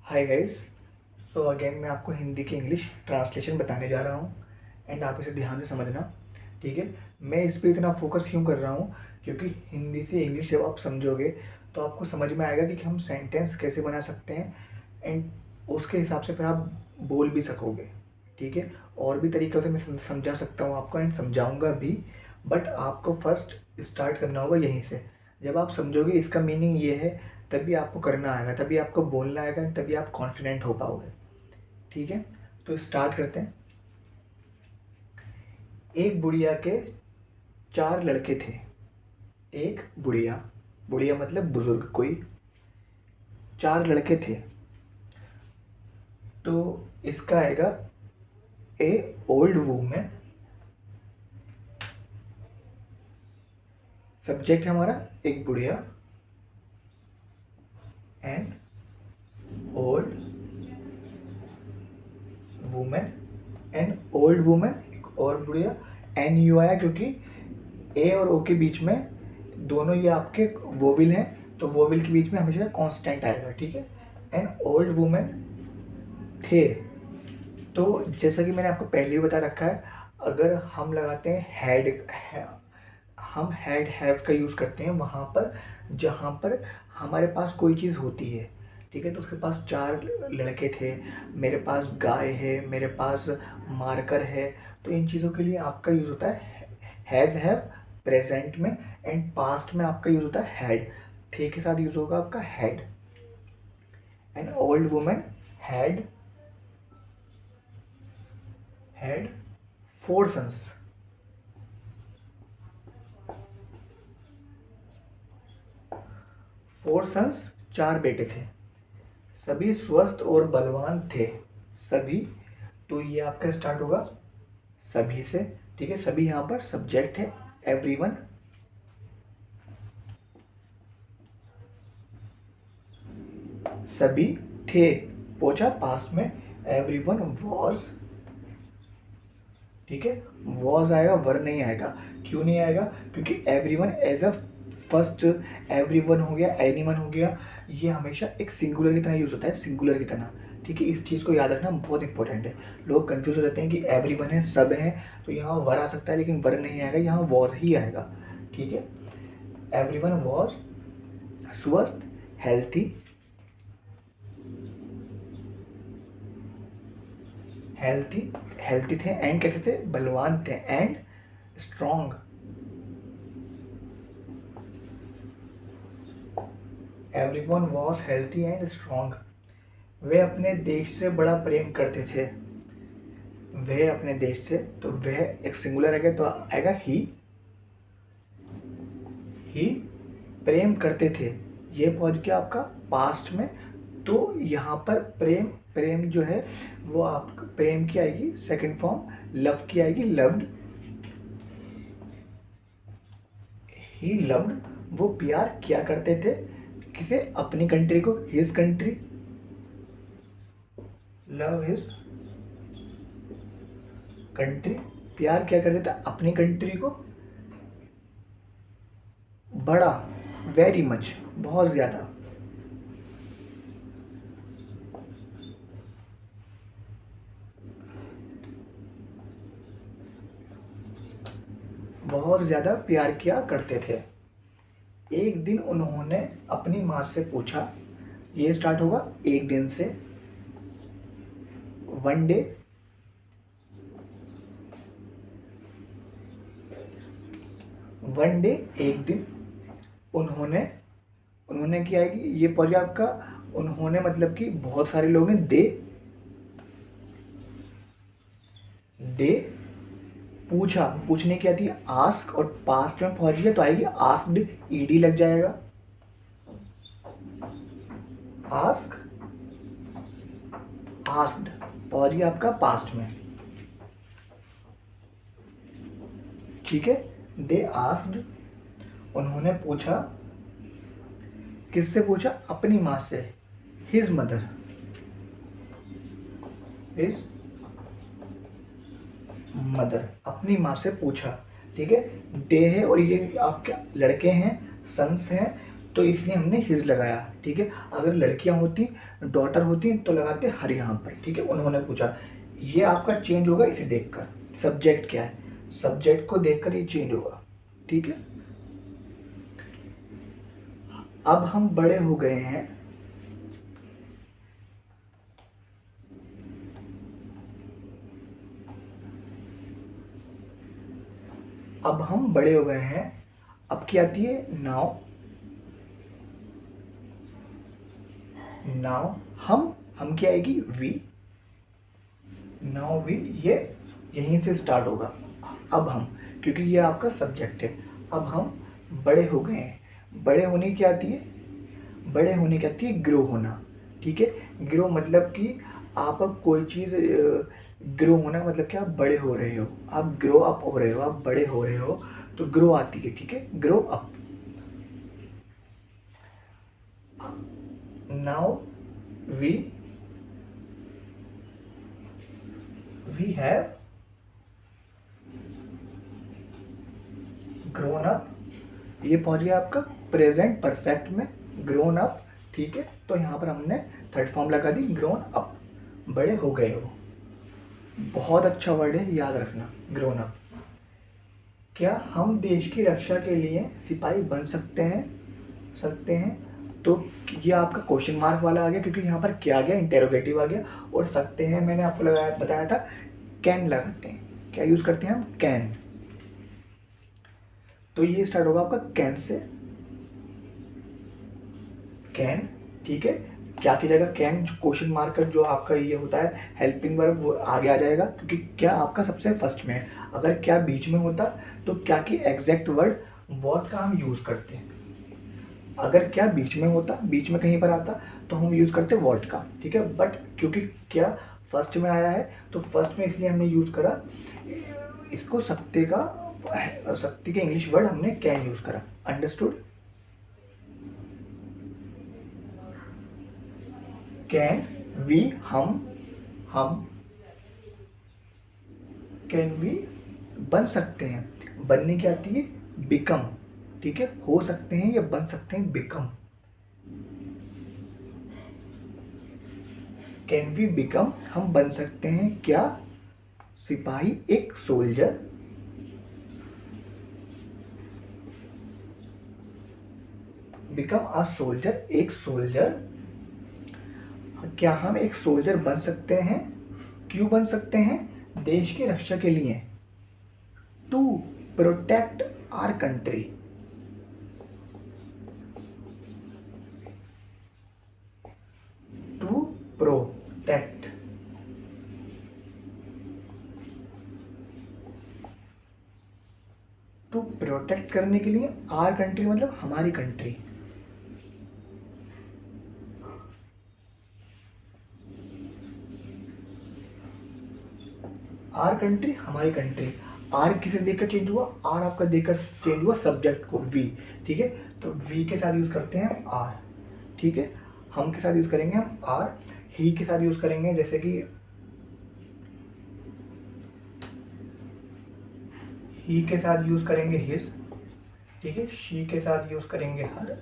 Hi guys. So again मैं आपको हिंदी की इंग्लिश ट्रांसलेशन बताने जा रहा हूँ एंड आप इसे ध्यान से समझना। ठीक है। मैं इस पे इतना फोकस क्यों कर रहा हूँ, क्योंकि हिंदी से इंग्लिश जब आप समझोगे तो आपको समझ में आएगा कि हम सेंटेंस कैसे बना सकते हैं एंड उसके हिसाब से फिर आप बोल भी सकोगे। ठीक है। और भी तरीक़ों से मैं समझा सकता हूँ आपको एंड समझाऊँगा भी, बट आपको फर्स्ट स्टार्ट करना होगा यहीं से। जब आप समझोगे इसका मीनिंग ये है, तभी आपको करना आएगा, तभी आपको बोलना आएगा, तभी आप कॉन्फिडेंट हो पाओगे। ठीक है। तो स्टार्ट करते हैं। एक बुढ़िया के 4 लड़के थे। एक बुढ़िया, बुढ़िया मतलब बुजुर्ग कोई, 4 लड़के थे। तो इसका आएगा ए ओल्ड वूमेन। सब्जेक्ट है हमारा एक बुढ़िया and old women. And old women एक और बुढ़िया। एन यू आया क्योंकि ए और ओ के बीच में दोनों ये आपके वोविल हैं, तो वोविल के बीच में हमेशा कांस्टेंट आएगा। ठीक है। एन ओल्ड वुमेन थे। तो जैसा कि मैंने आपको पहले भी बता रखा है, अगर हम लगाते हैं हम हैड हैव का यूज़ करते हैं वहाँ पर जहाँ पर हमारे पास कोई चीज़ होती है। ठीक है। तो उसके पास 4 लड़के थे, मेरे पास गाय है, मेरे पास मार्कर है। तो इन चीज़ों के लिए आपका यूज़ होता है हैज़ हैव प्रेजेंट में, एंड पास्ट में आपका यूज़ होता है हैड। थे के साथ यूज़ होगा आपका had. An old woman had had 4 sons. 4 sons, 4 बेटे थे। सभी स्वस्थ और बलवान थे। सभी, तो ये आपका स्टार्ट होगा सभी से। ठीक है। सभी यहाँ पर सब्जेक्ट है, एवरीवन। सभी थे, पोछा पास्ट में, एवरीवन वॉज। ठीक है। वॉज आएगा, वर नहीं आएगा। क्यों नहीं आएगा? क्योंकि everyone as a first, everyone हो गया, एनीवन हो गया, ये हमेशा एक सिंगुलर की तरह यूज़ होता है, सिंगुलर की तरह। ठीक है। इस चीज़ को याद रखना बहुत इंपॉर्टेंट है। लोग कंफ्यूज हो जाते हैं कि एवरीवन है, सब है, तो यहाँ वर आ सकता है, लेकिन वर नहीं आएगा, यहाँ वॉज ही आएगा। ठीक है। एवरीवन वॉज स्वस्थ, हेल्थी, हेल्थी हेल्थी थे। एंड कैसे थे? बलवान थे। And strong. Everyone was healthy and strong. वे अपने देश से बड़ा प्रेम करते थे। वह अपने देश से, तो वह एक सिंगुलर है तो आएगा ही प्रेम करते थे। ये पहुंच गया आपका पास्ट में। तो यहाँ पर प्रेम, प्रेम जो है वो आपका प्रेम की आएगी सेकंड फॉर्म, लव की आएगी लव्ड। ही लव्ड, वो प्यार किया करते थे। किसे? अपनी कंट्री को, his country. Love his country, प्यार क्या करते थे अपनी कंट्री को। बड़ा, वेरी मच, बहुत ज़्यादा। बहुत ज़्यादा प्यार किया करते थे। एक दिन उन्होंने अपनी माँ से पूछा। ये स्टार्ट होगा एक दिन से। वन डे, वन डे एक दिन। उन्होंने, उन्होंने क्या आएगी? ये पहुंच गया आपका उन्होंने, मतलब कि बहुत सारे लोग हैं। दे पूछा, पूछने की आती है आस्क, और पास्ट में पहुंच गया तो आएगी आस्क्ड, ईडी लग जाएगा। आस्क, आस्क्ड पहुंच गया आपका पास्ट में। ठीक है। दे आस्क्ड, उन्होंने पूछा। किससे पूछा? अपनी माँ से, हिज मदर। हिज मदर, अपनी माँ से पूछा। ठीक है। दे है और ये आपके लड़के हैं, सन्स हैं। तो इसलिए हमने हिज लगाया, ठीक है। अगर लड़कियां होती, डॉटर होती, तो लगाते हर यहाँ पर, ठीक है। उन्होंने पूछा, ये आपका चेंज होगा इसे देखकर। सब्जेक्ट क्या है, सब्जेक्ट को देखकर ये चेंज होगा, ठीक है। अब हम बड़े हो गए हैं, अब हम बड़े हो गए हैं। अब क्या आती है, नाउ। नाउ हम क्या आएगी, वी। नाउ वी, ये यहीं से स्टार्ट होगा। अब हम, क्योंकि ये आपका सब्जेक्ट है, अब हम बड़े हो गए हैं। बड़े होने की आती है, बड़े होने की आती है ग्रो होना, ठीक है। ग्रो मतलब कि आप कोई चीज़, ग्रो होना मतलब क्या, आप बड़े हो रहे हो, आप ग्रो अप हो रहे हो, आप बड़े हो रहे हो, तो ग्रो आती है, ठीक है। Grow up. Now we have grown up. ये पहुंच गया आपका प्रेजेंट परफेक्ट में, ग्रोन अप, ठीक है। तो यहाँ पर हमने थर्ड फॉर्म लगा दी, ग्रोन अप, बड़े हो गए हो। बहुत अच्छा वर्ड है, याद रखना, ग्रोन अप। क्या हम देश की रक्षा के लिए सिपाही बन सकते हैं, तो ये आपका क्वेश्चन मार्क वाला आ गया, क्योंकि यहाँ पर क्या आ गया, इंटेरोगेटिव आ गया। और सकते हैं मैंने आपको बताया था, कैन लगाते हैं, क्या यूज़ करते हैं हम, कैन। तो ये स्टार्ट होगा आपका कैन से, कैन, ठीक है। क्या की जाएगा, कैन, क्वेश्चन मार्क का जो आपका ये होता है हेल्पिंग वर्ब, वो आगे आ जाएगा, क्योंकि क्या आपका सबसे फर्स्ट में है। अगर क्या बीच में होता तो क्या की एग्जैक्ट वर्ड वॉट का हम यूज़ करते हैं। अगर क्या बीच में होता, बीच में कहीं पर आता, तो हम यूज़ करते वॉट का, ठीक है। बट क्योंकि क्या फर्स्ट में आया है, तो फर्स्ट में इसलिए हमने यूज़ करा इसको, सकते का इंग्लिश वर्ड हमने कैन यूज़ करा। अंडरस्टूड। कैन वी, हम कैन वी बन सकते हैं। बनने की आती है बिकम, ठीक है। हो सकते हैं या बन सकते हैं, बिकम। कैन वी बिकम, हम बन सकते हैं क्या, सिपाही, एक सोल्जर। बिकम अ सोल्जर, एक सोल्जर। क्या हम एक सोल्जर बन सकते हैं, क्यों बन सकते हैं, देश की रक्षा के लिए, to protect our country. To protect, to protect करने के लिए, आवर कंट्री मतलब हमारी कंट्री। आर कंट्री, हमारी कंट्री। आर किसे देकर चेंज हुआ, आर आपका देकर चेंज हुआ सब्जेक्ट को, वी, ठीक है। तो वी के साथ यूज करते हैं हम आर, ठीक है। हम के साथ यूज करेंगे हम आर, ही के साथ यूज करेंगे जैसे कि ही के साथ यूज करेंगे हिज, ठीक है। शी के साथ यूज करेंगे हर,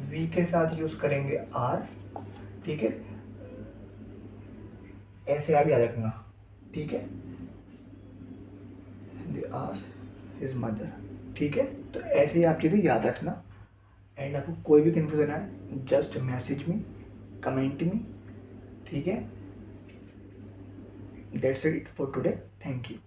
वी के साथ यूज करेंगे आर, ठीक है। ऐसे आगे आ रखना, ठीक है। दे आस्क्ड हिज मदर, ठीक है। तो ऐसे ही आप चीज़ें याद रखना। एंड आपको कोई भी कन्फ्यूजन आए, just message me, comment me, ठीक है। That's it for today, thank you.